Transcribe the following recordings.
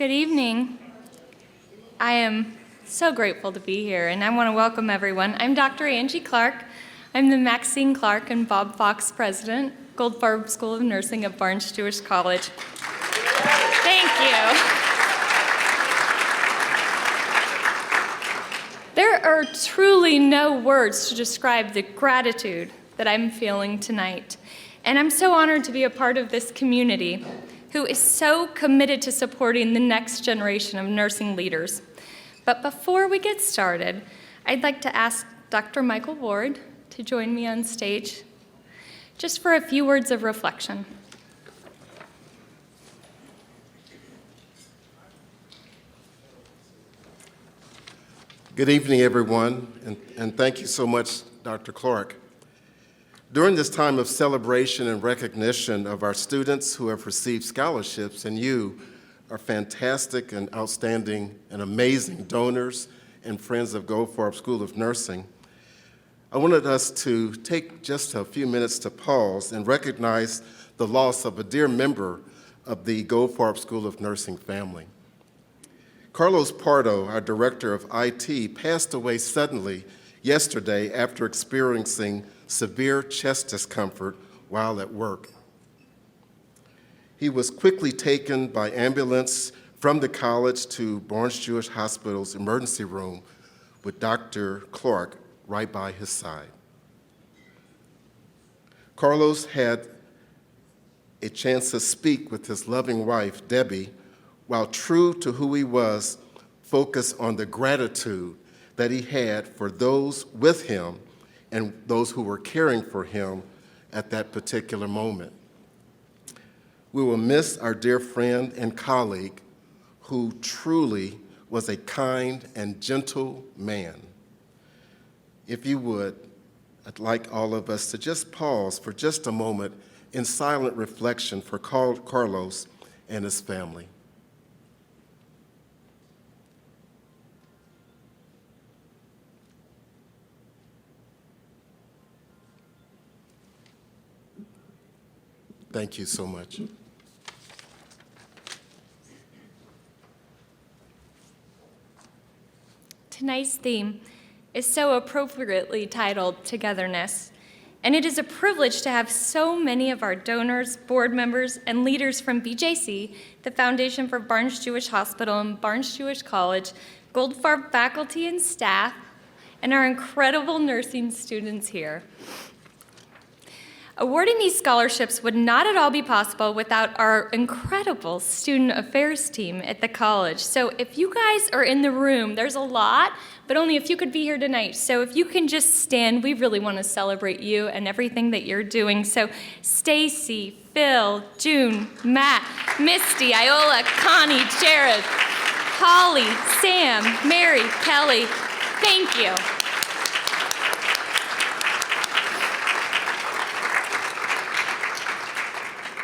Good evening. I am so grateful to be here, and I want to welcome everyone. I'm Dr. Angie Clark. I'm the Maxine Clark and Bob Fox president, Goldfarb School of Nursing at Barnes Jewish College. Thank you. There are truly no words to describe the gratitude that I'm feeling tonight. And I'm so honored to be a part of this community who is so committed to supporting the next generation of nursing leaders. But before we get started, I'd like to ask Dr. Michael Ward to join me on stage just for a few words of reflection. Good evening, everyone, and thank you so much, Dr. Clark. During this time of celebration and recognition of our students who have received scholarships, and you are fantastic and outstanding and amazing donors and friends of Goldfarb School of Nursing, I wanted us to take just a few minutes to pause and recognize the loss of a dear member of the Goldfarb School of Nursing family. Carlos Pardo, our director of IT, passed away suddenly yesterday after experiencing severe chest discomfort while at work. He was quickly taken by ambulance from the college to Barnes Jewish Hospital's emergency room with Dr. Clark right by his side. Carlos had a chance to speak with his loving wife, Debbie, while true to who he was, focused on the gratitude that he had for those with him and those who were caring for him at that particular moment. We will miss our dear friend and colleague who truly was a kind and gentle man. If you would, I'd like all of us to just pause for just a moment in silent reflection for Carlos and his family. Thank you so much. Tonight's theme is so appropriately titled Togetherness, and it is a privilege to have so many of our donors, board members, and leaders from BJC, the Foundation for Barnes Jewish Hospital and Barnes Jewish College, Goldfarb faculty and staff, and our incredible nursing students here. Awarding these scholarships would not at all be possible without our incredible student affairs team at the college. So if you guys are in the room, there's a lot, but only a few could be here tonight. So if you can just stand, we really want to celebrate you and everything that you're doing. So Stacy, Phil, June, Matt, Misty, Iola, Connie, Jared, Holly, Sam, Mary, Kelly, thank you.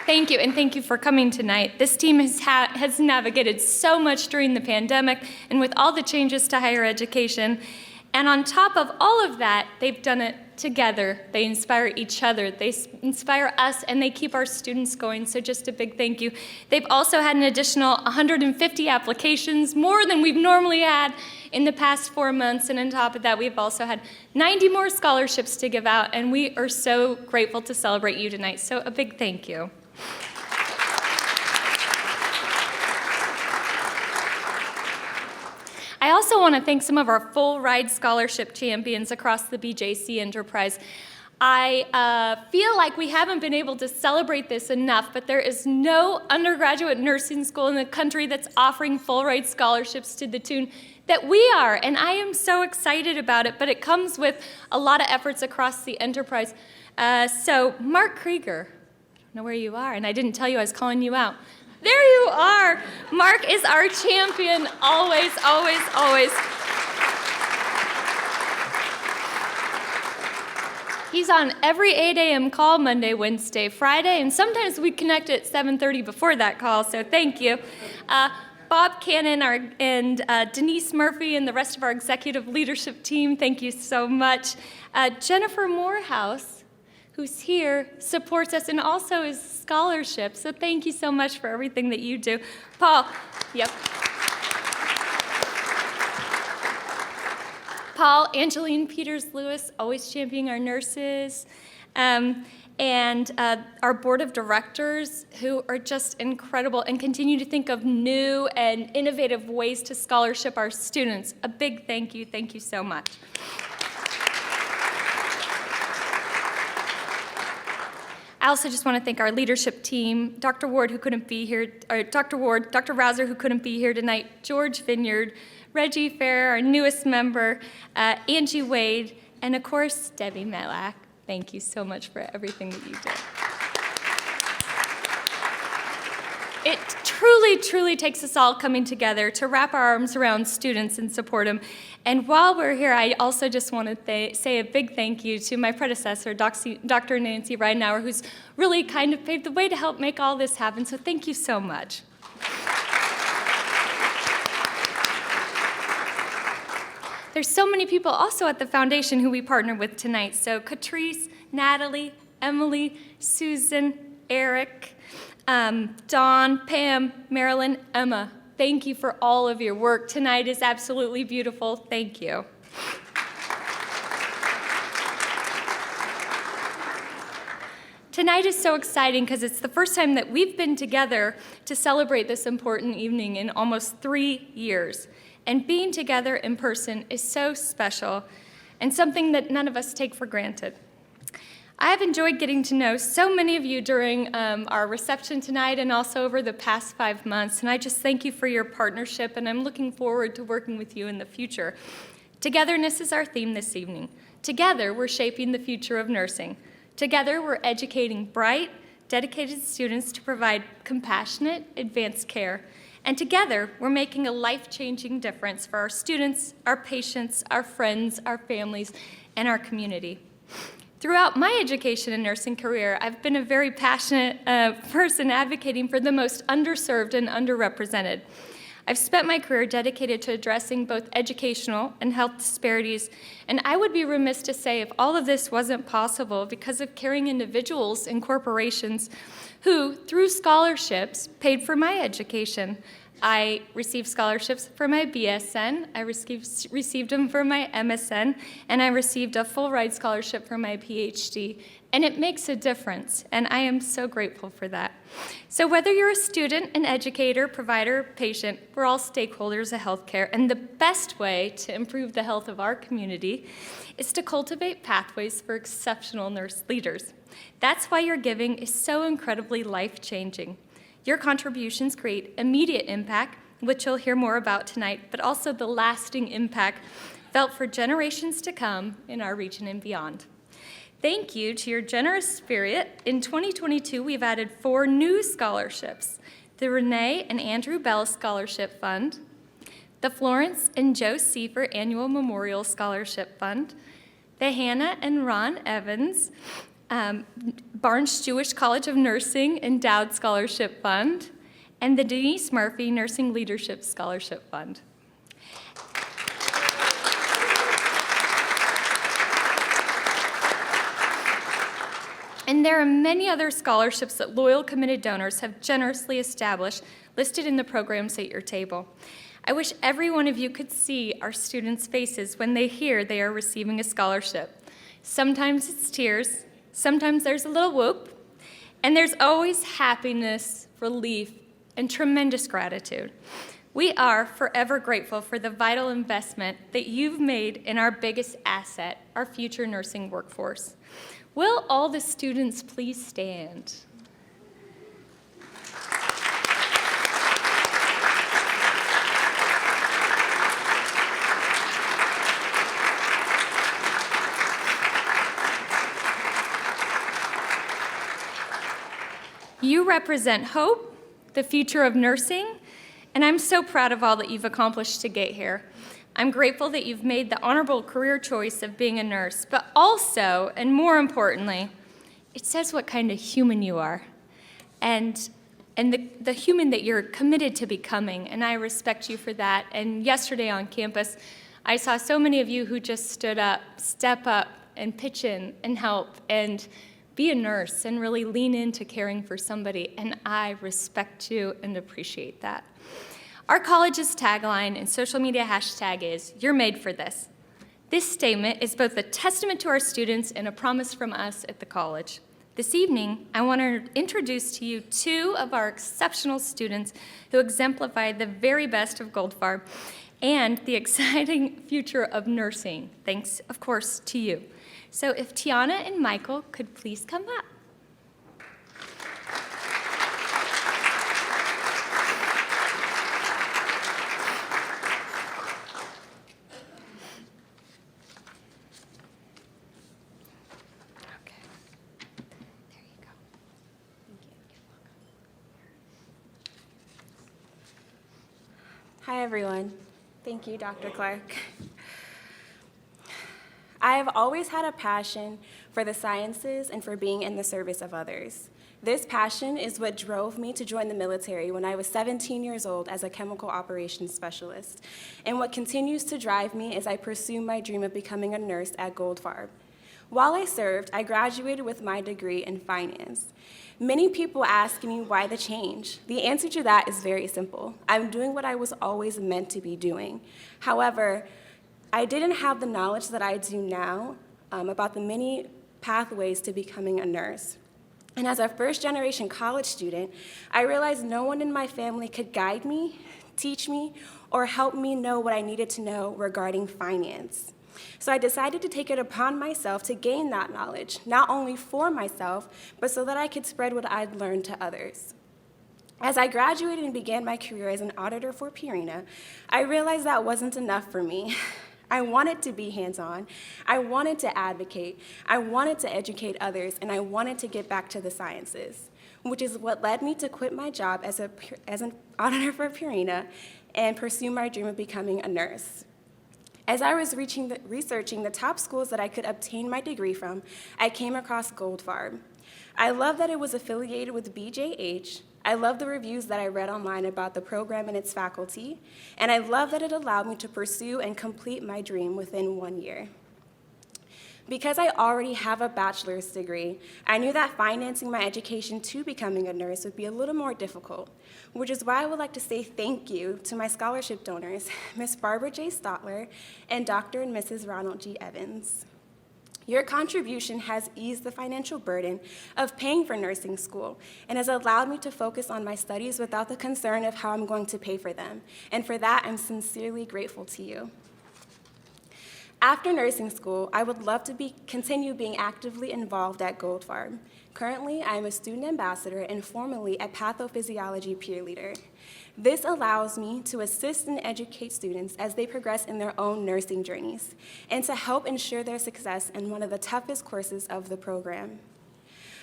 Thank you, and thank you for coming tonight. This team has navigated so much during the pandemic and with all the changes to higher education. And on top of all of that, they've done it together. They inspire each other, they inspire us, and they keep our students going, so just a big thank you. They've also had an additional 150 applications, more than we've normally had in the past 4 months, and on top of that, we've also had 90 more scholarships to give out, and we are so grateful to celebrate you tonight, so a big thank you. I also want to thank some of our full ride scholarship champions across the BJC enterprise. I feel like we haven't been able to celebrate this enough, but there is no undergraduate nursing school in the country that's offering full ride scholarships to the tune that we are, and I am so excited about it, but it comes with a lot of efforts across the enterprise. So Mark Krieger, I don't know where you are, and I didn't tell you I was calling you out. There you are. Mark is our champion, always, always, always. He's on every 8 a.m. call, Monday, Wednesday, Friday, and sometimes we connect at 7:30 before that call, so thank you. Bob Cannon and Denise Murphy and the rest of our executive leadership team, thank you so much. Jennifer Morehouse, who's here, supports us, and also is scholarship. So thank you so much for everything that you do. Paul, yep. Paul, Angeline Peters-Lewis, always championing our nurses, and our board of directors, who are just incredible and continue to think of new and innovative ways to scholarship our students. A big thank you so much. I also just want to thank our leadership team, Dr. Ward, who couldn't be here, or Dr. Ward, Dr. Rouser, who couldn't be here tonight, George Vineyard, Reggie Fair, our newest member, Angie Wade, and of course, Debbie Melak. Thank you so much for everything that you do. It truly takes us all coming together to wrap our arms around students and support them. And while we're here, I also just want to say a big thank you to my predecessor, Dr. Nancy Reitenhauer, who's really kind of paved the way to help make all this happen. So thank you so much. There's so many people also at the foundation who we partner with tonight. So Catrice, Natalie, Emily, Susan, Eric, Dawn, Pam, Marilyn, Emma. Thank you for all of your work. Tonight is absolutely beautiful. Thank you. Tonight is so exciting because it's the first time that we've been together to celebrate this important evening in almost 3 years. And being together in person is so special and something that none of us take for granted. I have enjoyed getting to know so many of you during our reception tonight and also over the past 5 months, and I just thank you for your partnership, and I'm looking forward to working with you in the future. Togetherness is our theme this evening. Together, we're shaping the future of nursing. Together, we're educating bright, dedicated students to provide compassionate, advanced care. And together, we're making a life-changing difference for our students, our patients, our friends, our families, and our community. Throughout my education and nursing career, I've been a very passionate person advocating for the most underserved and underrepresented. I've spent my career dedicated to addressing both educational and health disparities, and I would be remiss to say if all of this wasn't possible because of caring individuals and corporations who, through scholarships, paid for my education. I received scholarships for my BSN, I received them for my MSN, and I received a full ride scholarship for my PhD. And it makes a difference, and I am so grateful for that. So whether you're a student, an educator, provider, patient, we're all stakeholders of healthcare, and the best way to improve the health of our community is to cultivate pathways for exceptional nurse leaders. That's why your giving is so incredibly life-changing. Your contributions create immediate impact, which you'll hear more about tonight, but also the lasting impact felt for generations to come in our region and beyond. Thank you to your generous spirit. In 2022, we've added 4 new scholarships: the Renee and Andrew Bell Scholarship Fund, the Florence and Joe Seifer Annual Memorial Scholarship Fund, the Hannah and Ron Evans Barnes Jewish College of Nursing Endowed Scholarship Fund, and the Denise Murphy Nursing Leadership Scholarship Fund. And there are many other scholarships that loyal, committed donors have generously established, listed in the programs at your table. I wish every one of you could see our students' faces when they hear they are receiving a scholarship. Sometimes it's tears, sometimes there's a little whoop, and there's always happiness, relief, and tremendous gratitude. We are forever grateful for the vital investment that you've made in our biggest asset, our future nursing workforce. Will all the students please stand? You represent hope, the future of nursing, and I'm so proud of all that you've accomplished to get here. I'm grateful that you've made the honorable career choice of being a nurse, but also, and more importantly, it says what kind of human you are and the human that you're committed to becoming, and I respect you for that. And yesterday on campus, I saw so many of you who just stood up, step up, and pitch in and help and be a nurse and really lean into caring for somebody, and I respect you and appreciate that. Our college's tagline and social media hashtag is, "You're made for this." This statement is both a testament to our students and a promise from us at the college. This evening, I want to introduce to you two of our exceptional students who exemplify the very best of Goldfarb and the exciting future of nursing, thanks, of course, to you. So if Tiana and Michael could please come up. Hi, everyone. Thank you, Dr. Clark. I have always had a passion for the sciences and for being in the service of others. This passion is what drove me to join the military when I was 17 years old as a chemical operations specialist, and what continues to drive me as I pursue my dream of becoming a nurse at Goldfarb. While I served, I graduated with my degree in finance. Many people ask me why the change. The answer to that is very simple. I'm doing what I was always meant to be doing. However, I didn't have the knowledge that I do now about the many pathways to becoming a nurse. And as a first-generation college student, I realized no one in my family could guide me, teach me, or help me know what I needed to know regarding finance. So I decided to take it upon myself to gain that knowledge, not only for myself, but so that I could spread what I'd learned to others. As I graduated and began my career as an auditor for Purina, I realized that wasn't enough for me. I wanted to be hands-on, I wanted to advocate, I wanted to educate others, and I wanted to get back to the sciences, which is what led me to quit my job as an auditor for Purina and pursue my dream of becoming a nurse. As I was researching the top schools that I could obtain my degree from, I came across Goldfarb. I love that it was affiliated with BJH. I love the reviews that I read online about the program and its faculty, and I love that it allowed me to pursue and complete my dream within 1 year. Because I already have a bachelor's degree, I knew that financing my education to becoming a nurse would be a little more difficult, which is why I would like to say thank you to my scholarship donors, Ms. Barbara J. Stotler and Dr. and Mrs. Ronald G. Evans. Your contribution has eased the financial burden of paying for nursing school and has allowed me to focus on my studies without the concern of how I'm going to pay for them, and for that, I'm sincerely grateful to you. After nursing school, I would love to continue being actively involved at Goldfarb. Currently, I am a student ambassador and formerly a pathophysiology peer leader. This allows me to assist and educate students as they progress in their own nursing journeys and to help ensure their success in one of the toughest courses of the program.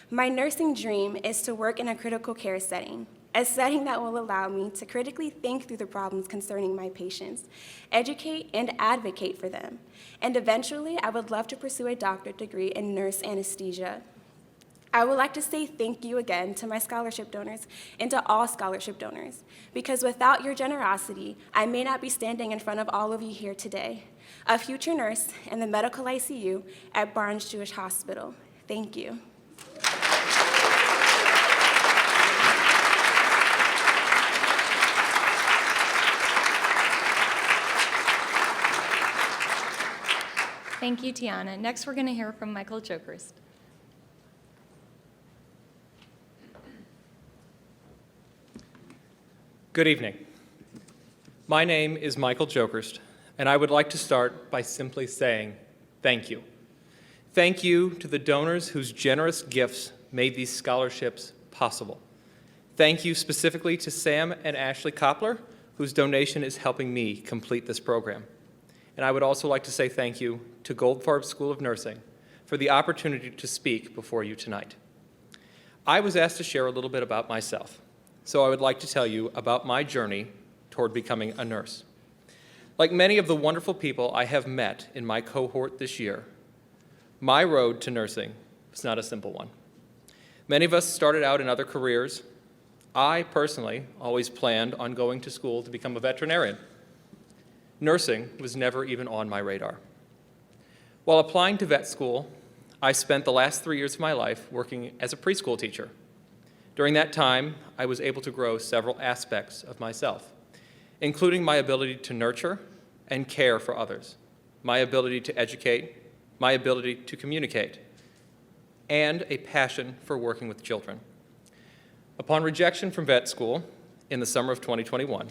My nursing dream is to work in a critical care setting, a setting that will allow me to critically think through the problems concerning my patients, educate and advocate for them, and eventually I would love to pursue a doctorate degree in nurse anesthesia. I would like to say thank you again to my scholarship donors and to all scholarship donors, because without your generosity, I may not be standing in front of all of you here today, a future nurse in the medical ICU at Barnes Jewish Hospital. Thank you. Thank you, Tiana. Next, we're going to hear from Michael Jokerst. Good evening. My name is Michael Jokerst, and I would like to start by simply saying thank you. Thank you to the donors whose generous gifts made these scholarships possible. Thank you specifically to Sam and Ashley Koppler, whose donation is helping me complete this program. And I would also like to say thank you to Goldfarb School of Nursing for the opportunity to speak before you tonight. I was asked to share a little bit about myself, so I would like to tell you about my journey toward becoming a nurse. Like many of the wonderful people I have met in my cohort this year, my road to nursing was not a simple one. Many of us started out in other careers. I personally always planned on going to school to become a veterinarian. Nursing was never even on my radar. While applying to vet school, I spent the last 3 years of my life working as a preschool teacher. During that time, I was able to grow several aspects of myself, including my ability to nurture and care for others, my ability to educate, my ability to communicate, and a passion for working with children. Upon rejection from vet school in the summer of 2021,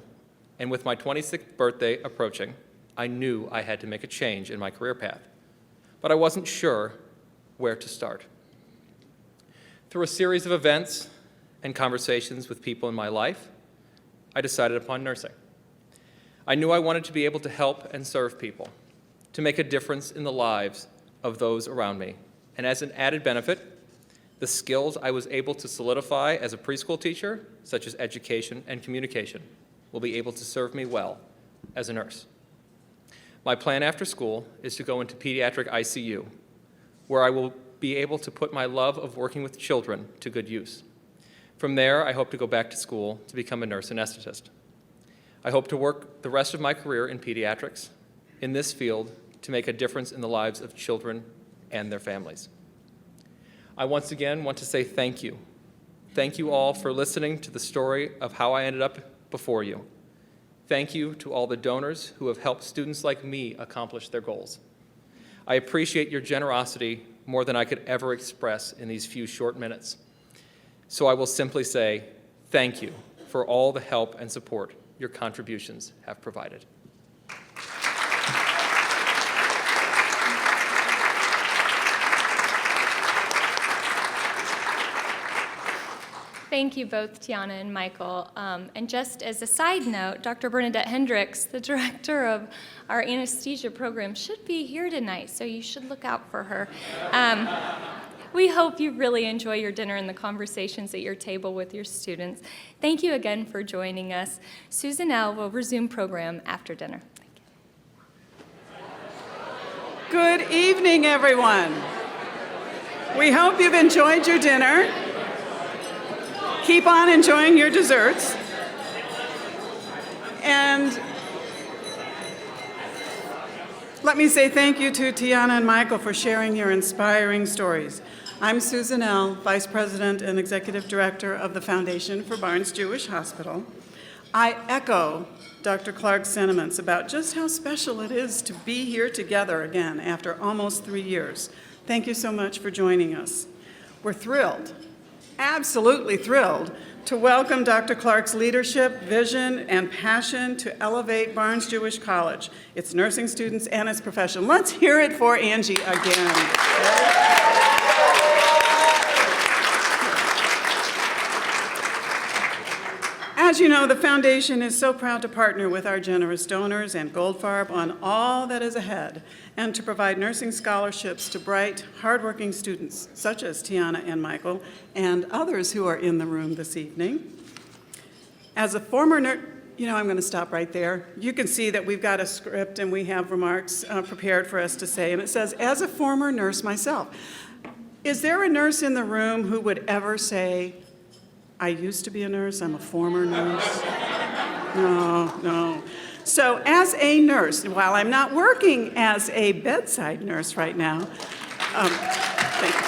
and with my 26th birthday approaching, I knew I had to make a change in my career path, but I wasn't sure where to start. Through a series of events and conversations with people in my life, I decided upon nursing. I knew I wanted to be able to help and serve people, to make a difference in the lives of those around me. And as an added benefit, the skills I was able to solidify as a preschool teacher, such as education and communication, will be able to serve me well as a nurse. My plan after school is to go into pediatric ICU, where I will be able to put my love of working with children to good use. From there, I hope to go back to school to become a nurse anesthetist. I hope to work the rest of my career in pediatrics, in this field, to make a difference in the lives of children and their families. I once again want to say thank you. Thank you all for listening to the story of how I ended up before you. Thank you to all the donors who have helped students like me accomplish their goals. I appreciate your generosity more than I could ever express in these few short minutes. So I will simply say thank you for all the help and support your contributions have provided. Thank you both, Tiana and Michael. And just as a side note, Dr. Bernadette Hendricks, the director of our anesthesia program, should be here tonight, so you should look out for her. We hope you really enjoy your dinner and the conversations at your table with your students. Thank you again for joining us. Susan L. will resume program after dinner. Thank you. Good evening, everyone. We hope you've enjoyed your dinner. Keep on enjoying your desserts. And let me say thank you to Tiana and Michael for sharing your inspiring stories. I'm Susan L., Vice President and Executive Director of the Foundation for Barnes-Jewish Hospital. I echo Dr. Clark's sentiments about just how special it is to be here together again after almost 3 years. Thank you so much for joining us. We're thrilled, absolutely thrilled, to welcome Dr. Clark's leadership, vision, and passion to elevate Barnes-Jewish College, its nursing students, and its profession. Let's hear it for Angie again. As you know, the Foundation is so proud to partner with our generous donors and Goldfarb on all that is ahead and to provide nursing scholarships to bright, hardworking students such as Tiana and Michael and others who are in the room this evening. As a former nurse, I'm going to stop right there. You can see that we've got a script and we have remarks prepared for us to say, and it says, as a former nurse myself. Is there a nurse in the room who would ever say, I used to be a nurse, I'm a former nurse? No. So as a nurse, while I'm not working as a bedside nurse right now, thank you.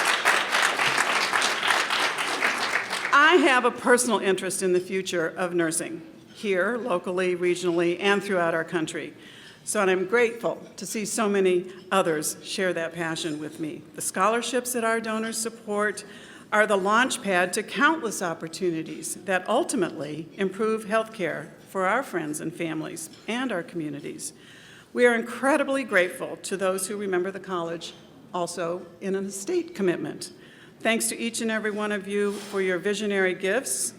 I have a personal interest in the future of nursing, here, locally, regionally, and throughout our country. So I'm grateful to see so many others share that passion with me. The scholarships that our donors support are the launch pad to countless opportunities that ultimately improve health care for our friends and families and our communities. We are incredibly grateful to those who remember the college also in an estate commitment. Thanks to each and every one of you for your visionary gifts,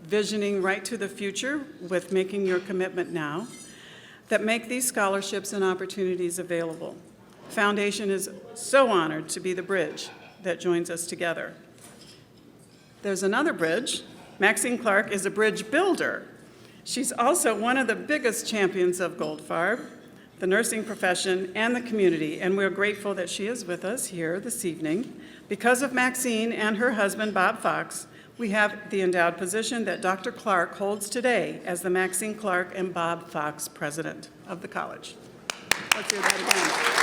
visioning right to the future with making your commitment now, that make these scholarships and opportunities available. The Foundation is so honored to be the bridge that joins us together. There's another bridge. Maxine Clark is a bridge builder. She's also one of the biggest champions of Goldfarb, the nursing profession, and the community, and we're grateful that she is with us here this evening. Because of Maxine and her husband, Bob Fox, we have the endowed position that Dr. Clark holds today as the Maxine Clark and Bob Fox President of the college. Let's hear that again.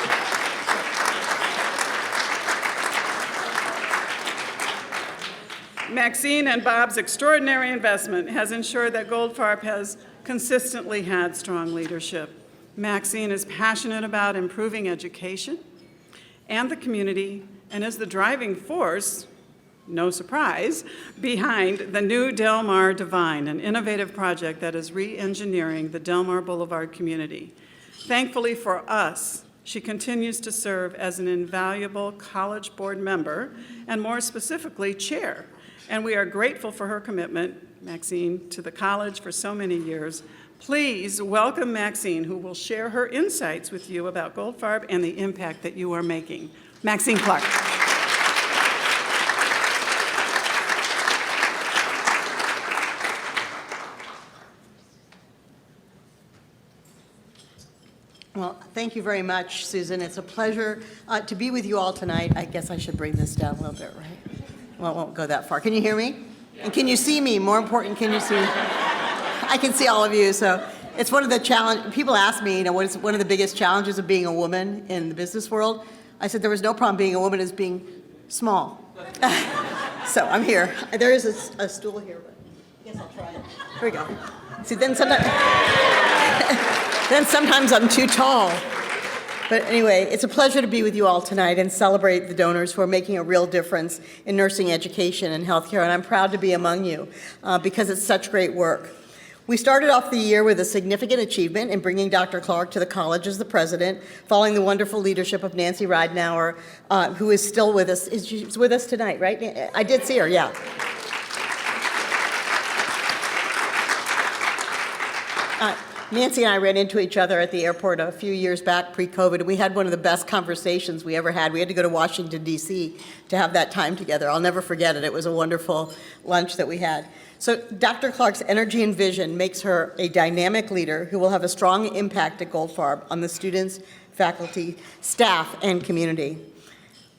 Maxine and Bob's extraordinary investment has ensured that Goldfarb has consistently had strong leadership. Maxine is passionate about improving education and the community and is the driving force, no surprise, behind the new Del Mar Divine, an innovative project that is re-engineering the Del Mar Boulevard community. Thankfully for us, she continues to serve as an invaluable college board member and more specifically, chair. And we are grateful for her commitment, Maxine, to the college for so many years. Please welcome Maxine, who will share her insights with you about Goldfarb and the impact that you are making. Maxine Clark. Well, thank you very much, Susan. It's a pleasure to be with you all tonight. I guess I should bring this down a little bit, right? Well, it won't go that far. Can you hear me? And can you see me? More important, can you see me? I can see all of you, so it's one of the challenge. People ask me, what is one of the biggest challenges of being a woman in the business world? I said there was no problem being a woman as being small. So I'm here. There is a stool here, but I guess I'll try it. Here we go. See, then sometimes I'm too tall. But anyway, it's a pleasure to be with you all tonight and celebrate the donors who are making a real difference in nursing education and healthcare, and I'm proud to be among you because it's such great work. We started off the year with a significant achievement in bringing Dr. Clark to the college as the president, following the wonderful leadership of Nancy Reitenhauer, who is still with us. She's with us tonight, right? I did see her, yeah. Nancy and I ran into each other at the airport a few years back, pre-COVID, and we had one of the best conversations we ever had. We had to go to Washington, D.C. to have that time together. I'll never forget it. It was a wonderful lunch that we had. So Dr. Clark's energy and vision makes her a dynamic leader who will have a strong impact at Goldfarb on the students, faculty, staff, and community.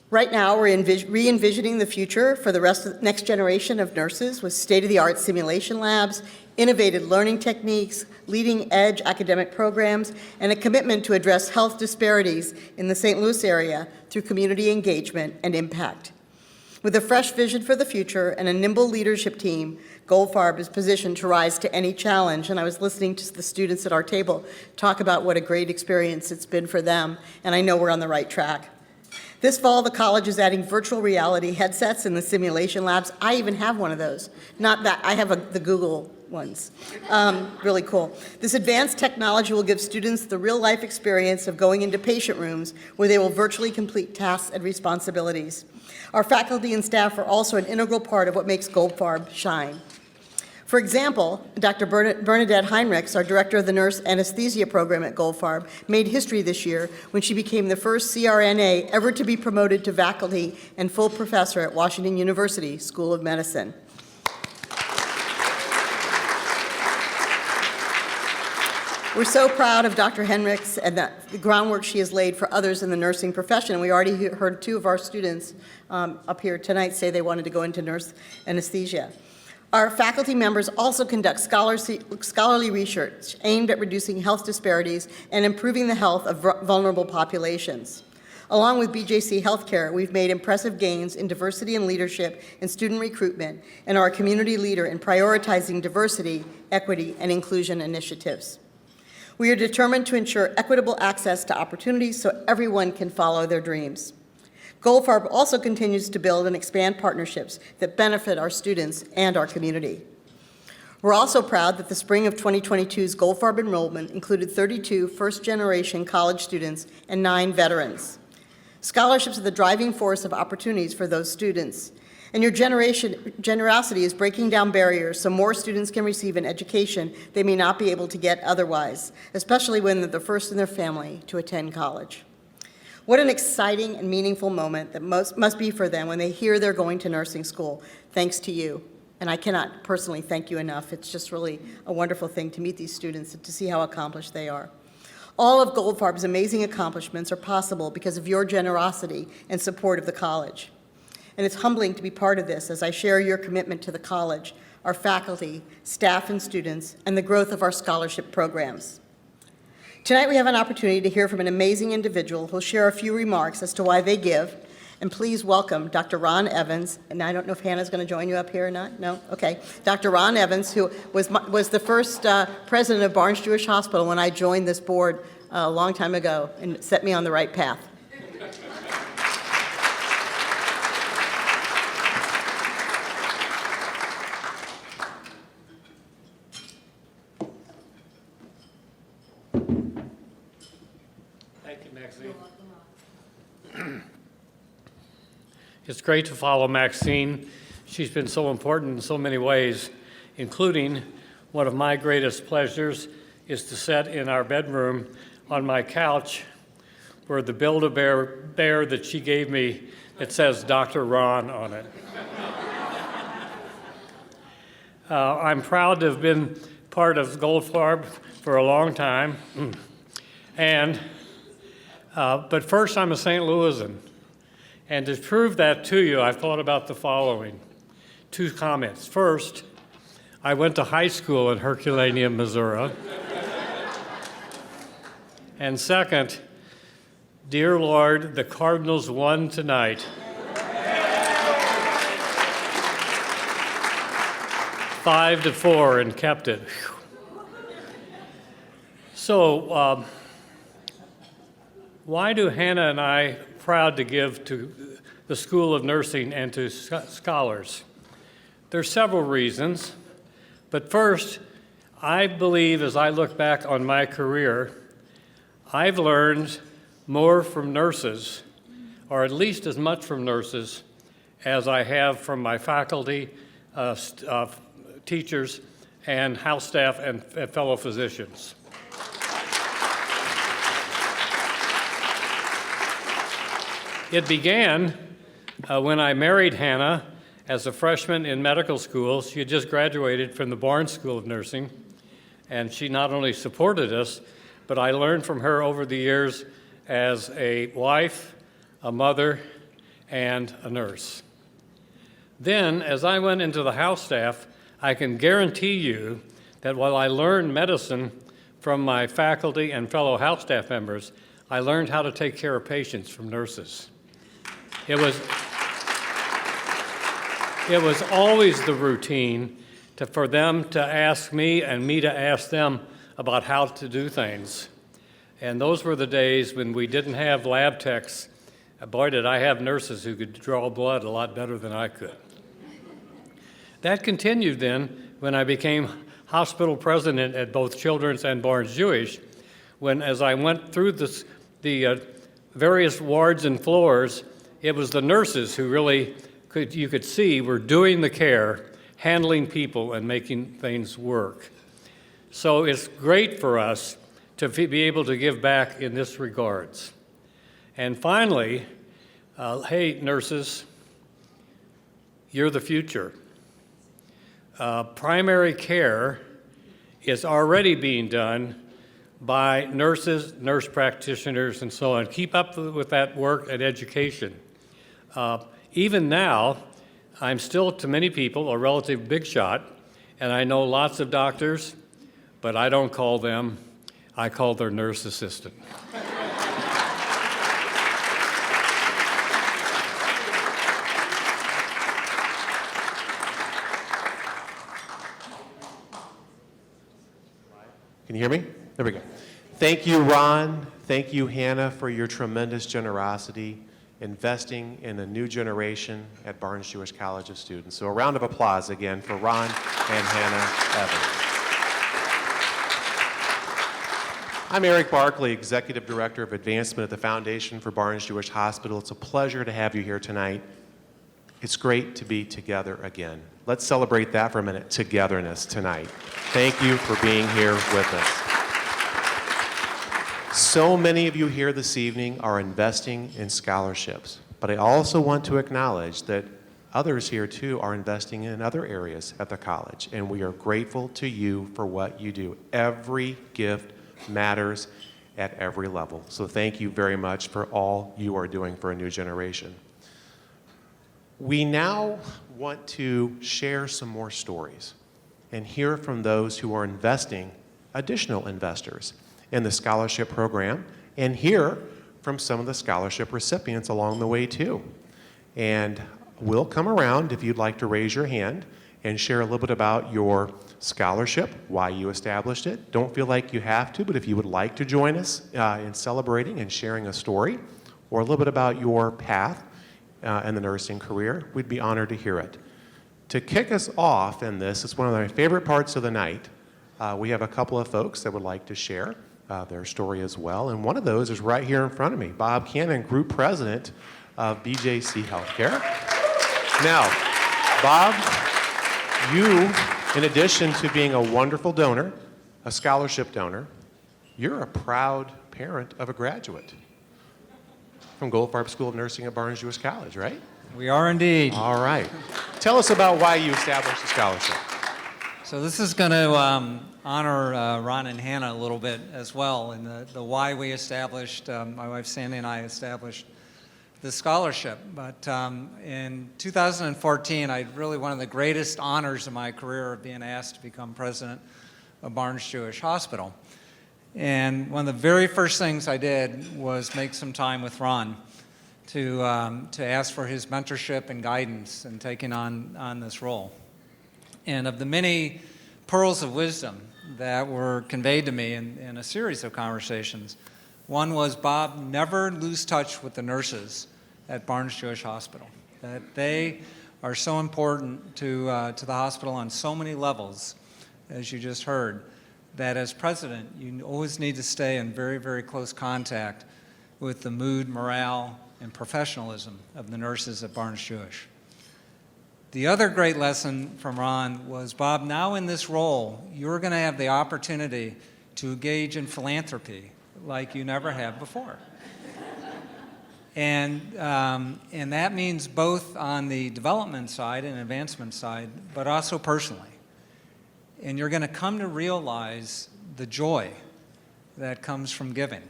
Right now, we're re-envisioning the future for the next generation of nurses with state-of-the-art simulation labs, innovative learning techniques, leading-edge academic programs, and a commitment to address health disparities in the St. Louis area through community engagement and impact. With a fresh vision for the future and a nimble leadership team, Goldfarb is positioned to rise to any challenge, and I was listening to the students at our table talk about what a great experience it's been for them, and I know we're on the right track. This fall, the college is adding virtual reality headsets in the simulation labs. I even have one of those. Not that, I have the Google ones. Really cool. This advanced technology will give students the real-life experience of going into patient rooms where they will virtually complete tasks and responsibilities. Our faculty and staff are also an integral part of what makes Goldfarb shine. For example, Dr. Bernadette Heinrichs, our director of the nurse anesthesia program at Goldfarb, made history this year when she became the first CRNA ever to be promoted to faculty and full professor at Washington University School of Medicine. We're so proud of Dr. Henrichs and the groundwork she has laid for others in the nursing profession. We already heard two of our students up here tonight say they wanted to go into nurse anesthesia. Our faculty members also conduct scholarly research aimed at reducing health disparities and improving the health of vulnerable populations. Along with BJC Healthcare, we've made impressive gains in diversity and leadership and student recruitment and are a community leader in prioritizing diversity, equity, and inclusion initiatives. We are determined to ensure equitable access to opportunities so everyone can follow their dreams. Goldfarb also continues to build and expand partnerships that benefit our students and our community. We're also proud that the spring of 2022's Goldfarb enrollment included 32 first-generation college students and 9 veterans. Scholarships are the driving force of opportunities for those students, and your generosity is breaking down barriers so more students can receive an education they may not be able to get otherwise, especially when they're the first in their family to attend college. What an exciting and meaningful moment that must be for them when they hear they're going to nursing school, thanks to you. And I cannot personally thank you enough. It's just really a wonderful thing to meet these students and to see how accomplished they are. All of Goldfarb's amazing accomplishments are possible because of your generosity and support of the college. And it's humbling to be part of this as I share your commitment to the college, our faculty, staff, and students, and the growth of our scholarship programs. Tonight we have an opportunity to hear from an amazing individual who'll share a few remarks as to why they give And please welcome Dr. Ron Evans, and I don't know if Hannah's going to join you up here or not, no? Okay. Dr. Ron Evans, who was the first president of Barnes Jewish Hospital when I joined this board a long time ago and set me on the right path. Thank you, Maxine. It's great to follow Maxine. She's been so important in so many ways, including one of my greatest pleasures is to sit in our bedroom on my couch where the Build-A-Bear that she gave me, it says Dr. Ron on it. I'm proud to have been part of Goldfarb for a long time. But first, I'm a St. Louisan. And to prove that to you, I've thought about the following. 2 comments. First, I went to high school in Herculaneum, Missouri. And second, dear Lord, the Cardinals won tonight. 5-4 and kept it. So, why do Hannah and I proud to give to the School of Nursing and to scholars? There's several reasons, but first, I believe as I look back on my career, I've learned more from nurses, or at least as much from nurses, as I have from my faculty, teachers, and house staff and fellow physicians. It began when I married Hannah as a freshman in medical school. She had just graduated from the Barnes School of Nursing, and she not only supported us, but I learned from her over the years as a wife, a mother, and a nurse. Then, as I went into the house staff, I can guarantee you that while I learned medicine from my faculty and fellow house staff members, I learned how to take care of patients from nurses. It was always the routine for them to ask me and me to ask them about how to do things. And those were the days when we didn't have lab techs. Boy, did I have nurses who could draw blood a lot better than I could. That continued then when I became hospital president at both Children's and Barnes Jewish, when as I went through the various wards and floors, it was the nurses who really you could see were doing the care, handling people, and making things work. So it's great for us to be able to give back in this regards. And finally, hey, nurses, you're the future. Primary care is already being done by nurses, nurse practitioners, and so on. Keep up with that work and education. Even now, I'm still, to many people, a relative big shot, and I know lots of doctors, but I don't call them. I call their nurse assistant. Can you hear me? There we go. Thank you, Ron. Thank you, Hannah, for your tremendous generosity investing in a new generation at Barnes Jewish College of Students. So a round of applause again for Ron and Hannah Evans. I'm Eric Barkley, Executive Director of Advancement at the Foundation for Barnes Jewish Hospital. It's a pleasure to have you here tonight. It's great to be together again. Let's celebrate that for a minute, togetherness tonight. Thank you for being here with us. So many of you here this evening are investing in scholarships, but I also want to acknowledge that others here too are investing in other areas at the college, and we are grateful to you for what you do. Every gift matters at every level. So thank you very much for all you are doing for a new generation. We now want to share some more stories and hear from those who are investing, additional investors, in the scholarship program, and hear from some of the scholarship recipients along the way too. And we'll come around if you'd like to raise your hand and share a little bit about your scholarship, why you established it. Don't feel like you have to, but if you would like to join us in celebrating and sharing a story or a little bit about your path in the nursing career, we'd be honored to hear it. To kick us off in this, it's one of my favorite parts of the night. We have a couple of folks that would like to share their story as well, and one of those is right here in front of me, Bob Cannon, Group President of BJC Healthcare. Now, Bob, you, in addition to being a wonderful donor, a scholarship donor, you're a proud parent of a graduate from Goldfarb School of Nursing at Barnes-Jewish College, right? We are indeed. All right. Tell us about why you established the scholarship. So this is going to honor Ron and Hannah a little bit as well, and the why we established, my wife Sandy and I established the scholarship. But in 2014, I had really one of the greatest honors of my career of being asked to become president of Barnes-Jewish Hospital. And one of the very first things I did was make some time with Ron to ask for his mentorship and guidance in taking on this role. And of the many pearls of wisdom that were conveyed to me in a series of conversations, one was, Bob, never lose touch with the nurses at Barnes-Jewish Hospital. That they are so important to the hospital on so many levels, as you just heard, that as president, you always need to stay in very, very close contact with the mood, morale, and professionalism of the nurses at Barnes-Jewish. The other great lesson from Ron was, Bob, now in this role, you're going to have the opportunity to engage in philanthropy like you never have before. And that means both on the development side and advancement side, but also personally. And you're going to come to realize the joy that comes from giving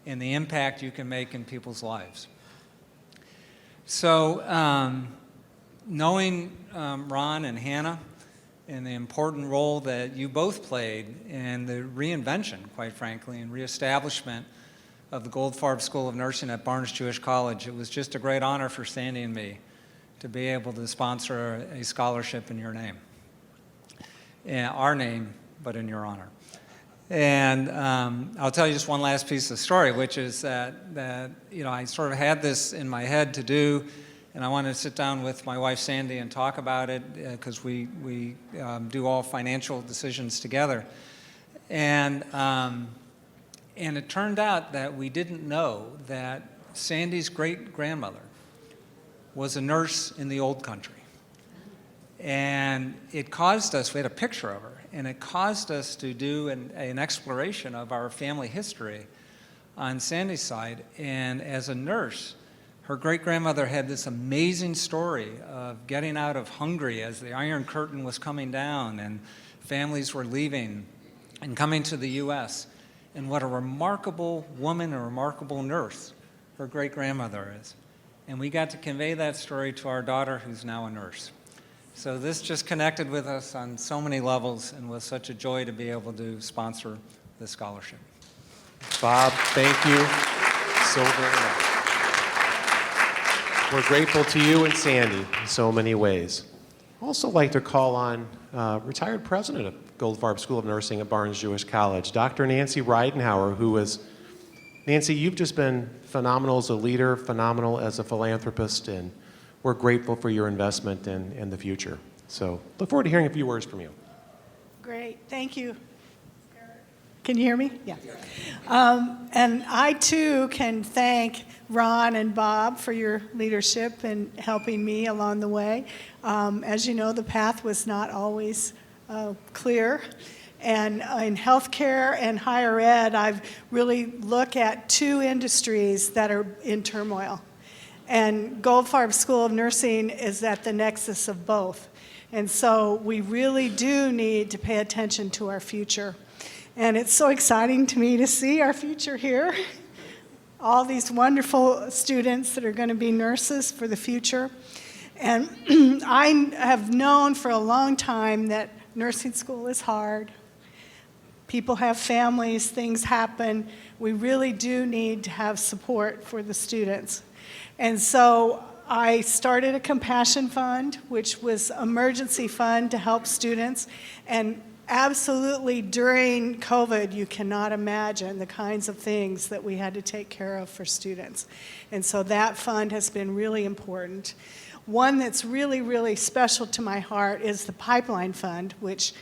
and the impact you can make in people's lives. So knowing Ron and Hannah and the important role that you both played in the reinvention, quite frankly, and reestablishment of the Goldfarb School of Nursing at Barnes-Jewish College, it was just a great honor for Sandy and me to be able to sponsor a scholarship in your name. Our name, but in your honor. And I'll tell you just one last piece of the story, which is that I sort of had this in my head to do, and I wanted to sit down with my wife Sandy and talk about it because we do all financial decisions together. And it turned out that we didn't know that Sandy's great-grandmother was a nurse in the old country. And it caused us, we had a picture of her, and it caused us to do an exploration of our family history on Sandy's side. And as a nurse, her great-grandmother had this amazing story of getting out of Hungary as the Iron Curtain was coming down and families were leaving and coming to the U.S. And what a remarkable woman, a remarkable nurse her great-grandmother is. And we got to convey that story to our daughter, who's now a nurse. So this just connected with us on so many levels and was such a joy to be able to sponsor the scholarship. Bob, thank you so very much. We're grateful to you and Sandy in so many ways. I'd also like to call on retired president of Goldfarb School of Nursing at Barnes-Jewish College, Dr. Nancy Reitenhauer, who is, Nancy, you've just been phenomenal as a leader, phenomenal as a philanthropist, and we're grateful for your investment in the future. So look forward to hearing a few words from you. Great, thank you. Can you hear me? Yeah. And I too can thank Ron and Bob for your leadership and helping me along the way. As you know, the path was not always clear. And in healthcare and higher ed, I've really looked at two industries that are in turmoil. And Goldfarb School of Nursing is at the nexus of both. And so we really do need to pay attention to our future. And it's so exciting to me to see our future here. All these wonderful students that are going to be nurses for the future. And I have known for a long time that nursing school is hard. People have families, things happen. We really do need to have support for the students. And so I started a compassion fund, which was emergency fund to help students. And absolutely during COVID, you cannot imagine the kinds of things that we had to take care of for students. And so that fund has been really important. One that's really, really special to my heart is the Pipeline Fund, which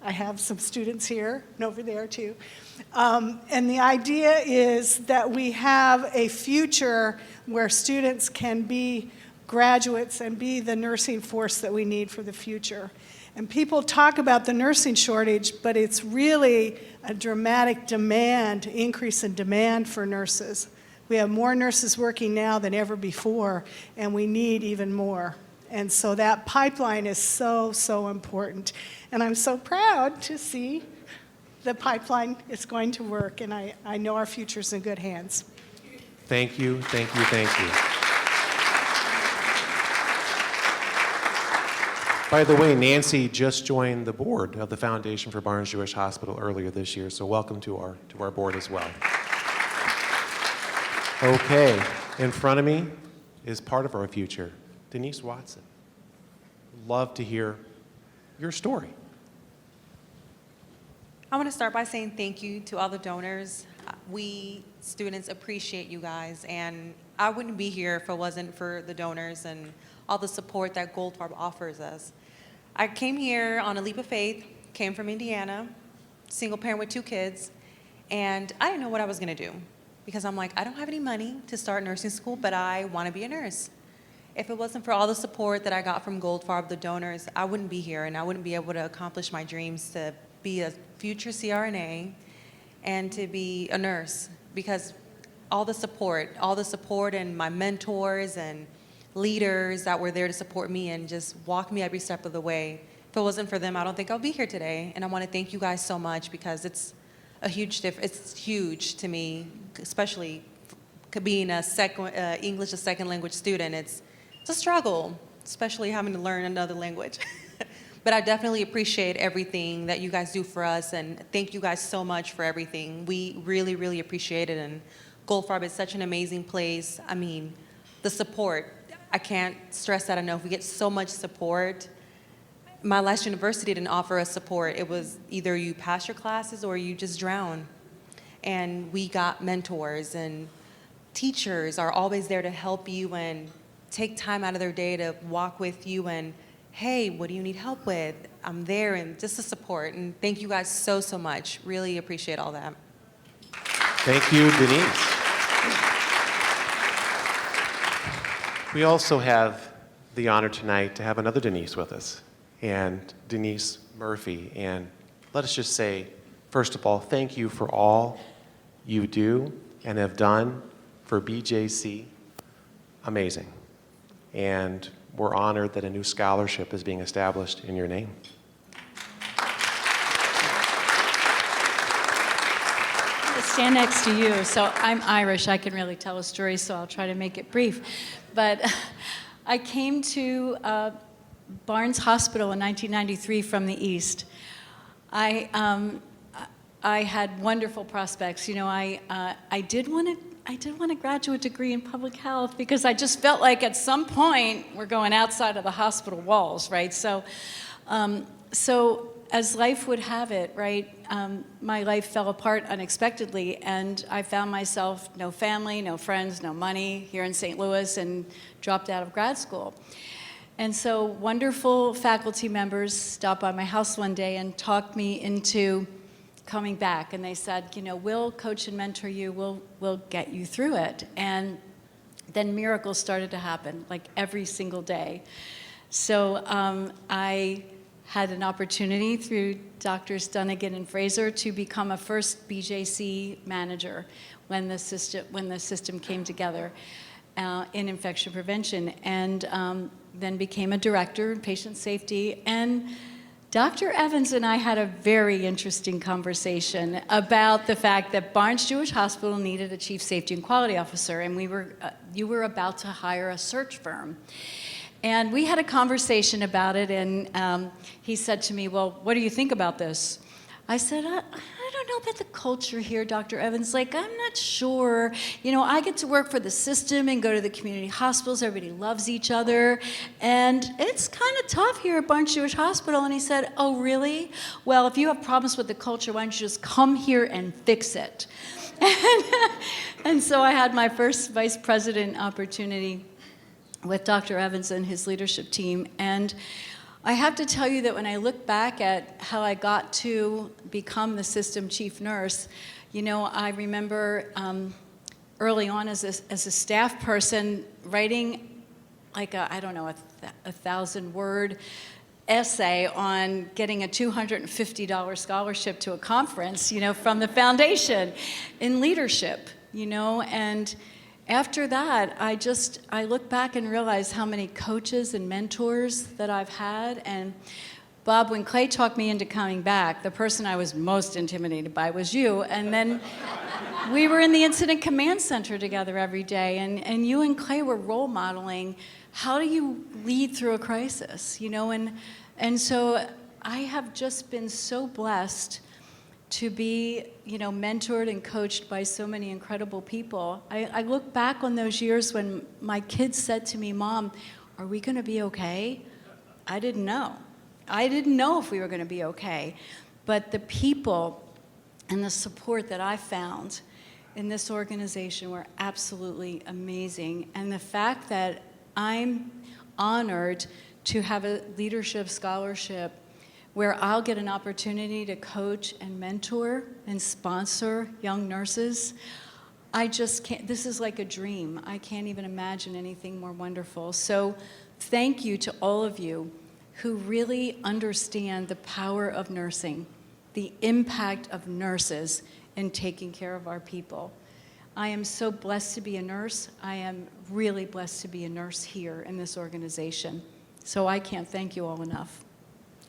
I have some students here and over there too. And the idea is that we have a future where students can be graduates and be the nursing force that we need for the future. And people talk about the nursing shortage, but it's really a dramatic increase in demand for nurses. We have more nurses working now than ever before, and we need even more. And so that pipeline is so, so important. And I'm so proud to see the pipeline is going to work, and I know our future's in good hands. Thank you, thank you, thank you. By the way, Nancy just joined the board of the Foundation for Barnes-Jewish Hospital earlier this year, so welcome to our board as well. Okay, in front of me is part of our future, Denise Watson. Love to hear your story. I want to start by saying thank you to all the donors. We students appreciate you guys, and I wouldn't be here if it wasn't for the donors and all the support that Goldfarb offers us. I came here on a leap of faith, came from Indiana, single parent with 2 kids, and I didn't know what I was going to do because I'm like, I don't have any money to start nursing school, but I want to be a nurse. If it wasn't for all the support that I got from Goldfarb, the donors, I wouldn't be here, and I wouldn't be able to accomplish my dreams to be a future CRNA and to be a nurse, because all the support and my mentors and leaders that were there to support me and just walk me every step of the way. If it wasn't for them, I don't think I'll be here today. And I want to thank you guys so much because it's a huge it's huge to me, especially being a English as second language student. It's a struggle, especially having to learn another language. But I definitely appreciate everything that you guys do for us, and thank you guys so much for everything. We really, really appreciate it, and Goldfarb is such an amazing place. I mean, the support, I can't stress that enough. We get so much support. My last university didn't offer us support. It was either you pass your classes or you just drown. And we got mentors, and teachers are always there to help you and take time out of their day to walk with you and, hey, what do you need help with? I'm there, and just the support. And thank you guys so, so much. Really appreciate all that. Thank you, Denise. We also have the honor tonight to have another Denise with us, and Denise Murphy. And let us just say, first of all, thank you for all you do and have done for BJC. Amazing. And we're honored that a new scholarship is being established in your name. Stand next to you. So I'm Irish. I can really tell a story, so I'll try to make it brief. But I came to Barnes Hospital in 1993 from the East. I had wonderful prospects. You know, I did want a graduate degree in public health because I just felt like at some point we're going outside of the hospital walls, right? So as life would have it, right, my life fell apart unexpectedly, and I found myself no family, no friends, no money here in St. Louis, and dropped out of grad school. And so wonderful faculty members stopped by my house one day and talked me into coming back, and they said, you know, we'll coach and mentor you, we'll get you through it. And then miracles started to happen, like every single day. So I had an opportunity through Drs. Dunnigan and Fraser to become a first BJC manager when the system came together in infection prevention, and then became a director in patient safety. And Dr. Evans and I had a very interesting conversation about the fact that Barnes-Jewish Hospital needed a chief safety and quality officer, and you were about to hire a search firm. And we had a conversation about it, and he said to me, well, what do you think about this? I said, I don't know about the culture here, Dr. Evans. Like, I'm not sure. You know, I get to work for the system and go to the community hospitals. Everybody loves each other. And it's kind of tough here at Barnes Jewish Hospital. And he said, oh, really? Well, if you have problems with the culture, why don't you just come here and fix it? And so I had my first vice president opportunity with Dr. Evans and his leadership team. And I have to tell you that when I look back at how I got to become the system chief nurse, you know, I remember early on as a staff person writing like a 1,000-word essay on getting a $250 scholarship to a conference, you know, from the foundation in leadership, you know, and after that, I look back and realize how many coaches and mentors that I've had. And Bob, when Clay talked me into coming back, the person I was most intimidated by was you. And then we were in the incident command center together every day. And you and Clay were role modeling how do you lead through a crisis, you know? And so I have just been so blessed to be, you know, mentored and coached by so many incredible people. I look back on those years when my kids said to me, Mom, are we going to be okay? I didn't know. I didn't know if we were going to be okay. But the people and the support that I found in this organization were absolutely amazing. And the fact that I'm honored to have a leadership scholarship where I'll get an opportunity to coach and mentor and sponsor young nurses. I just can't, this is like a dream. I can't even imagine anything more wonderful. So thank you to all of you who really understand the power of nursing, the impact of nurses in taking care of our people. I am so blessed to be a nurse. I am really blessed to be a nurse here in this organization. So I can't thank you all enough.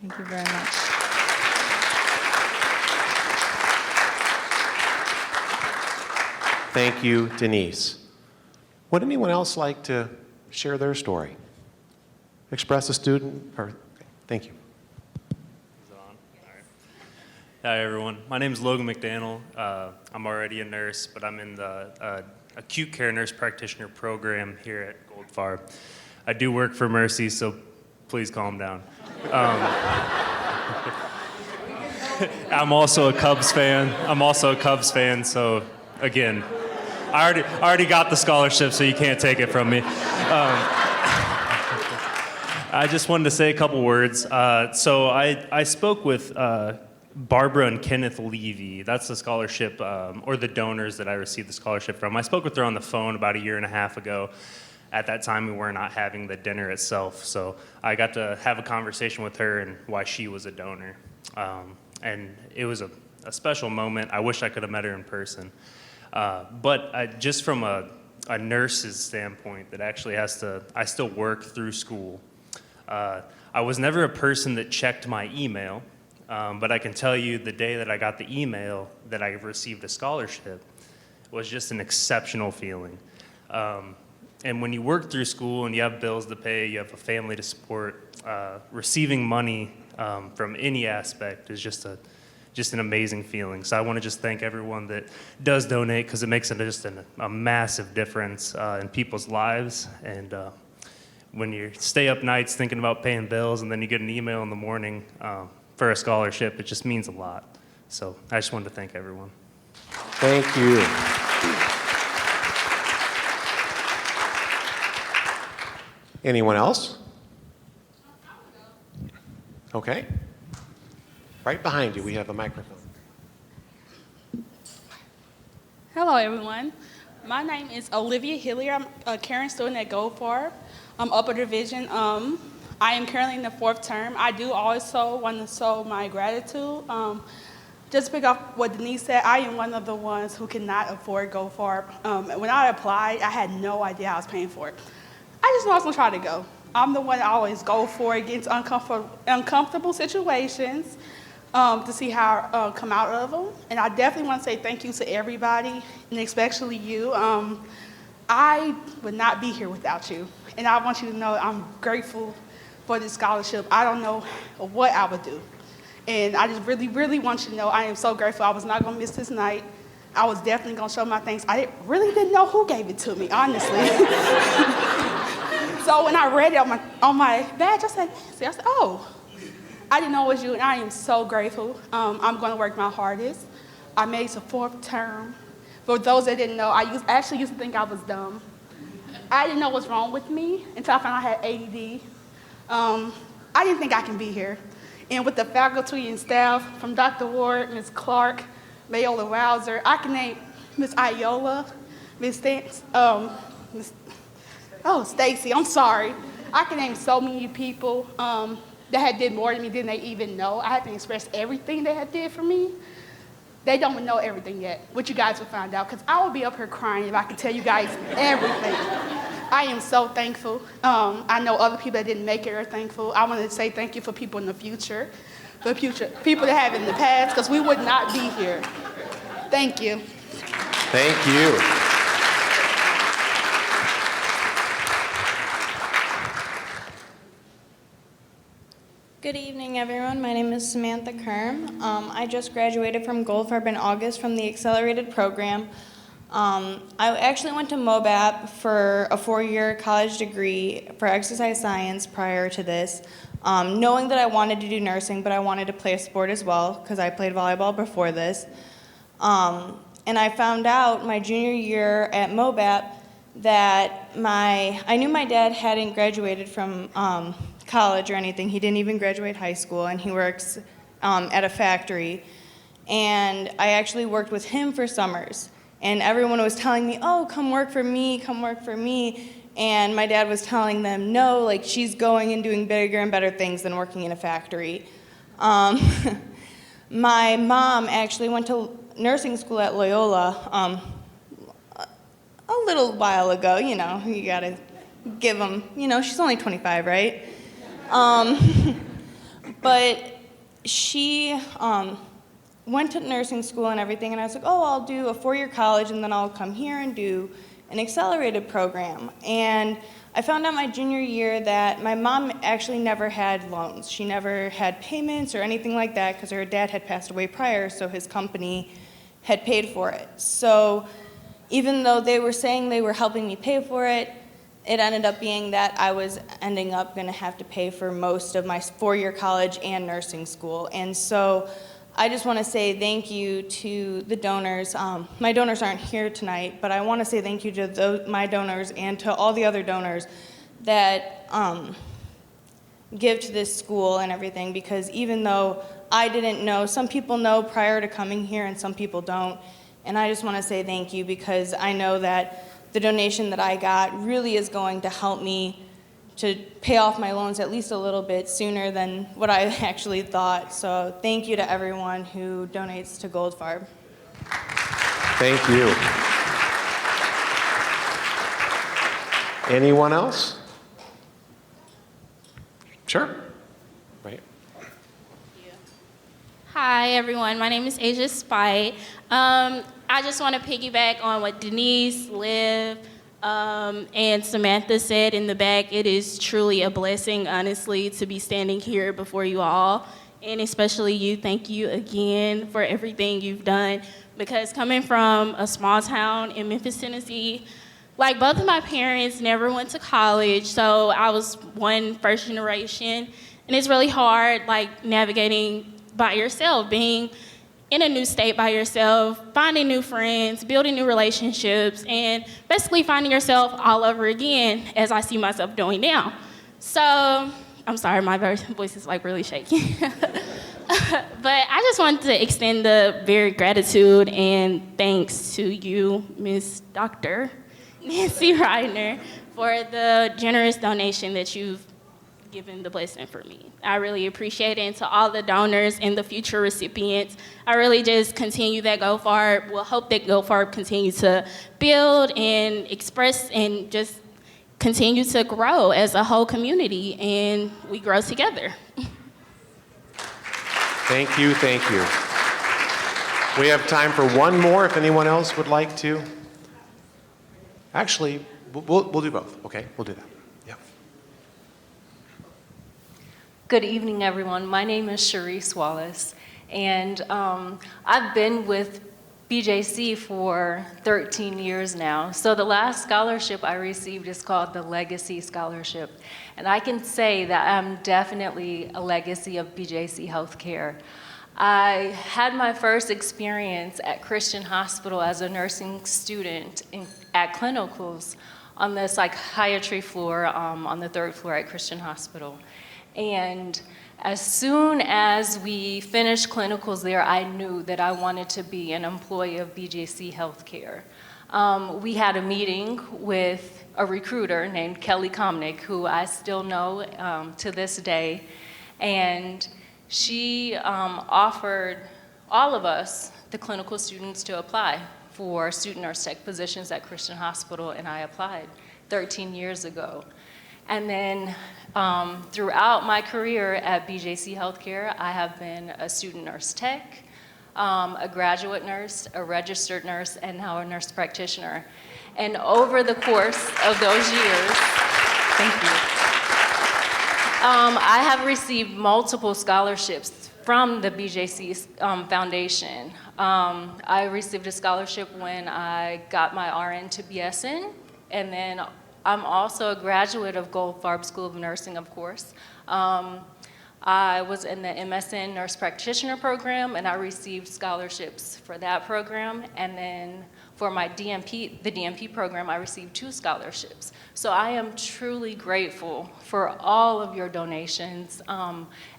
Thank you very much. Thank you, Denise. Would anyone else like to share their story? Express a student, or thank you. Hi, everyone. My name is Logan McDaniel. I'm already a nurse, but I'm in the acute care nurse practitioner program here at Goldfarb. I do work for Mercy, so please calm down. I'm also a Cubs fan. So again, I already got the scholarship, so you can't take it from me. I just wanted to say a couple words. So I spoke with Barbara and Kenneth Levy. That's the scholarship, or the donors that I received the scholarship from. I spoke with her on the phone about 1.5 years ago. At that time, we were not having the dinner itself, so I got to have a conversation with her and why she was a donor. And it was a special moment. I wish I could have met her in person. But just from a nurse's standpoint that actually I still work through school. I was never a person that checked my email, but I can tell you the day that I got the email that I received a scholarship was just an exceptional feeling. And when you work through school and you have bills to pay, you have a family to support, receiving money from any aspect is just an amazing feeling. So I want to just thank everyone that does donate, because it makes a massive difference in people's lives. And when you stay up nights thinking about paying bills and then you get an email in the morning for a scholarship, it just means a lot. So I just wanted to thank everyone. Thank you. Anyone else? Okay. Right behind you, we have a microphone. Hello, everyone. My name is Olivia Hillier. I'm a caring student at Goldfarb. I'm upper division. I am currently in the 4th term. I do also want to show my gratitude. Just to pick up what Denise said, I am one of the ones who cannot afford Goldfarb. When I applied, I had no idea I was paying for it. I just know I was going to try to go. I'm the one that always go for it, gets uncomfortable situations to see how I come out of them. And I definitely want to say thank you to everybody, and especially you. I would not be here without you. And I want you to know I'm grateful for this scholarship. I don't know what I would do And I just really, really want you to know I am so grateful. I was not going to miss this night. I was definitely going to show my thanks. I really didn't know who gave it to me, honestly. So when I read it on my badge, I said, oh, I didn't know it was you, and I am so grateful. I'm going to work my hardest. I made it to 4th term. For those that didn't know, I actually used to think I was dumb. I didn't know what's wrong with me until I found out I had ADD. I didn't think I can be here. And with the faculty and staff, from Dr. Ward, Ms. Clark, Mayola Wowser, I can name Ms. Iola, Ms. Stacy, I'm sorry. I can name so many people that had did more to me than they even know. I had to express everything they had did for me. They don't even know everything yet, which you guys will find out, because I would be up here crying if I could tell you guys everything. I am so thankful. I know other people that didn't make it are thankful. I want to say thank you for people in the future, people that have in the past, because we would not be here. Thank you. Thank you. Good evening, everyone. My name is Samantha Kerm. I just graduated from Goldfarb in August from the accelerated program. I actually went to MOBAP for a 4-year college degree for exercise science prior to this, knowing that I wanted to do nursing, but I wanted to play a sport as well because I played volleyball before this. And I found out my junior year at MOBAP that I knew my dad hadn't graduated from college or anything. He didn't even graduate high school, and he works at a factory. And I actually worked with him for summers. And everyone was telling me, oh, come work for me, come work for me. And my dad was telling them, no, like, she's going and doing bigger and better things than working in a factory. My mom actually went to nursing school at Loyola a little while ago. You know, you gotta give them, you know, she's only 25, right? But she went to nursing school and everything, and I was like, oh, I'll do a 4-year college, and then I'll come here and do an accelerated program. And I found out my junior year that my mom actually never had loans. She never had payments or anything like that because her dad had passed away prior, so his company had paid for it. So even though they were saying they were helping me pay for it, it ended up being that I was ending up going to have to pay for most of my 4-year college and nursing school. And so I just want to say thank you to the donors. My donors aren't here tonight, but I want to say thank you to my donors and to all the other donors that give to this school and everything, because even though I didn't know, some people know prior to coming here and some people don't. And I just want to say thank you, because I know that the donation that I got really is going to help me to pay off my loans at least a little bit sooner than what I actually thought. So thank you to everyone who donates to Goldfarb. Thank you. Anyone else? Sure. Right. Hi, everyone. My name is Asia Spite. I just want to piggyback on what Denise, Liv, and Samantha said in the back. It is truly a blessing, honestly, to be standing here before you all, and especially you. Thank you again for everything you've done, because coming from a small town in Memphis, Tennessee, like, both of my parents never went to college, so I was one first generation, and it's really hard, like, navigating by yourself, being in a new state by yourself, finding new friends, building new relationships, and basically finding yourself all over again, as I see myself doing now. So, I'm sorry, my voice is like really shaky. But I just wanted to extend the very gratitude and thanks to you, Miss Dr. Nancy Reitner, for the generous donation that you've given the blessing for me. I really appreciate it. And to all the donors and the future recipients, I really just continue that Goldfarb. We'll hope that Goldfarb continue to build and express and just continue to grow as a whole community, and we grow together. Thank you, thank you. We have time for one more if anyone else would like to. Actually, we'll do both. Okay, we'll do that. Yeah. Good evening, everyone. My name is Sharice Wallace, and I've been with BJC for 13 years now. So the last scholarship I received is called the Legacy Scholarship, and I can say that I'm definitely a legacy of BJC Healthcare. I had my first experience at Christian Hospital as a nursing student at clinicals on the psychiatry floor, on the 3rd floor at Christian Hospital. And as soon as we finished clinicals there, I knew that I wanted to be an employee of BJC Healthcare. We had a meeting with a recruiter named Kelly Komnick, who I still know to this day, and she offered all of us, the clinical students, to apply for student nurse tech positions at Christian Hospital, and I applied 13 years ago. And then throughout my career at BJC Healthcare, I have been a student nurse tech, a graduate nurse, a registered nurse, and now a nurse practitioner. And over the course of those years, thank you, I have received multiple scholarships from the BJC Foundation. I received a scholarship when I got my RN to BSN, and then I'm also a graduate of Goldfarb School of Nursing, of course. I was in the MSN Nurse Practitioner program, and I received scholarships for that program. And then for my DNP, the DNP program, I received 2 scholarships. So I am truly grateful for all of your donations,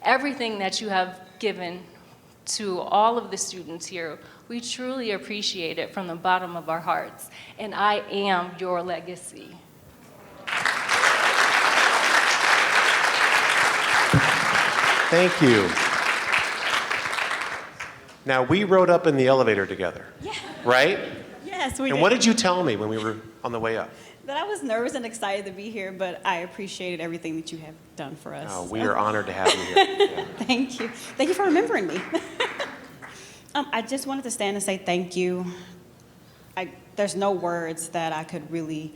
everything that you have given to all of the students here. We truly appreciate it from the bottom of our hearts, and I am your legacy. Thank you. Now, we rode up in the elevator together, right? Yes, we did. And what did you tell me when we were on the way up? That I was nervous and excited to be here, but I appreciated everything that you have done for us. Oh, we are honored to have you here. Yeah. Thank you. Thank you for remembering me. I just wanted to stand and say thank you. There's no words that I could really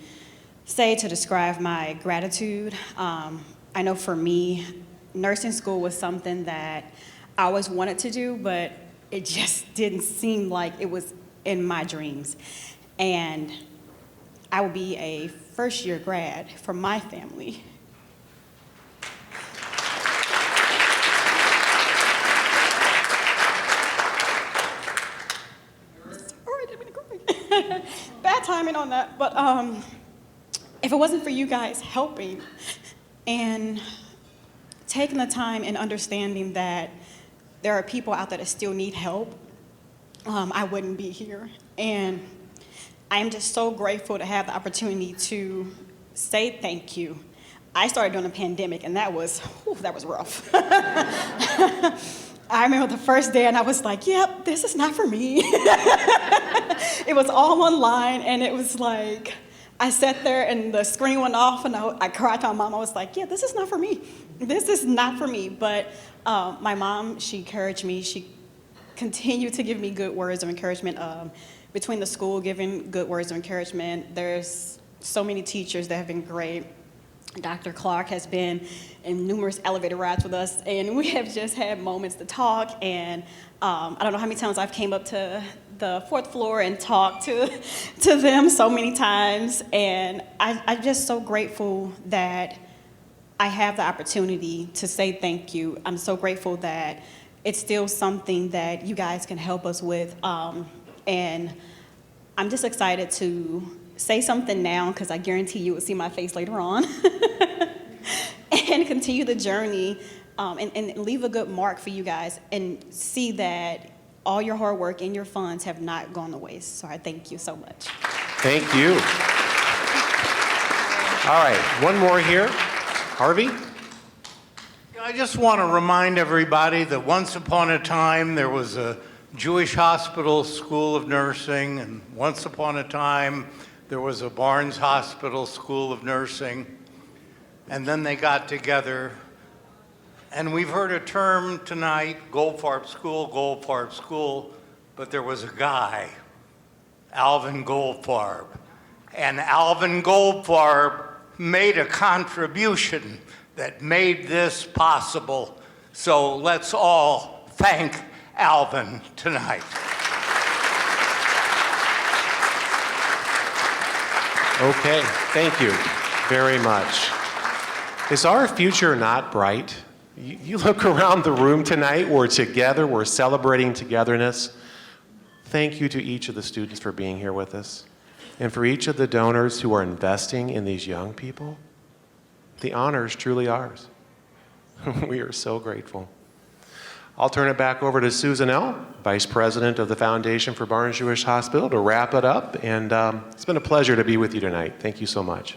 say to describe my gratitude. I know for me, nursing school was something that I always wanted to do, but it just didn't seem like it was in my dreams. And I will be a first-year grad for my family. Sorry, I didn't mean to cry. Bad timing on that, but if it wasn't for you guys helping and taking the time and understanding that there are people out there that still need help, I wouldn't be here. And I am just so grateful to have the opportunity to say thank you. I started during the pandemic, and that was rough. I remember the first day, and I was like, yep, this is not for me. It was all online, and it was like, I sat there, and the screen went off, and I cried to my mom. I was like, yeah, this is not for me. This is not for me. But my mom, she encouraged me. She continued to give me good words of encouragement. Between the school giving good words of encouragement, there's so many teachers that have been great. Dr. Clark has been in numerous elevator rides with us, and we have just had moments to talk. And I don't know how many times I've came up to the 4th floor and talked to them so many times. And I'm just so grateful that I have the opportunity to say thank you. I'm so grateful that it's still something that you guys can help us with. And I'm just excited to say something now, because I guarantee you will see my face later on, and continue the journey and leave a good mark for you guys and see that all your hard work and your funds have not gone to waste. So I thank you so much. Thank you. All right, one more here. Harvey? I just want to remind everybody that once upon a time there was a Jewish Hospital School of Nursing, and once upon a time there was a Barnes Hospital School of Nursing, and then they got together. And we've heard a term tonight, Goldfarb School, but there was a guy, Alvin Goldfarb. And Alvin Goldfarb made a contribution that made this possible. So let's all thank Alvin tonight. Okay, thank you very much. Is our future not bright? You look around the room tonight, we're together, we're celebrating togetherness. Thank you to each of the students for being here with us. And for each of the donors who are investing in these young people, the honor is truly ours. We are so grateful. I'll turn it back over to Susan L., Vice President of the Foundation for Barnes-Jewish Hospital, to wrap it up. And it's been a pleasure to be with you tonight. Thank you so much.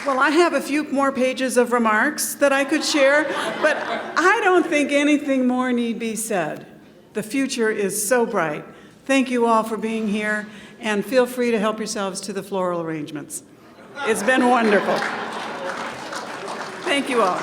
Well, I have a few more pages of remarks that I could share, but I don't think anything more need be said. The future is so bright. Thank you all for being here, and feel free to help yourselves to the floral arrangements. It's been wonderful. Thank you all.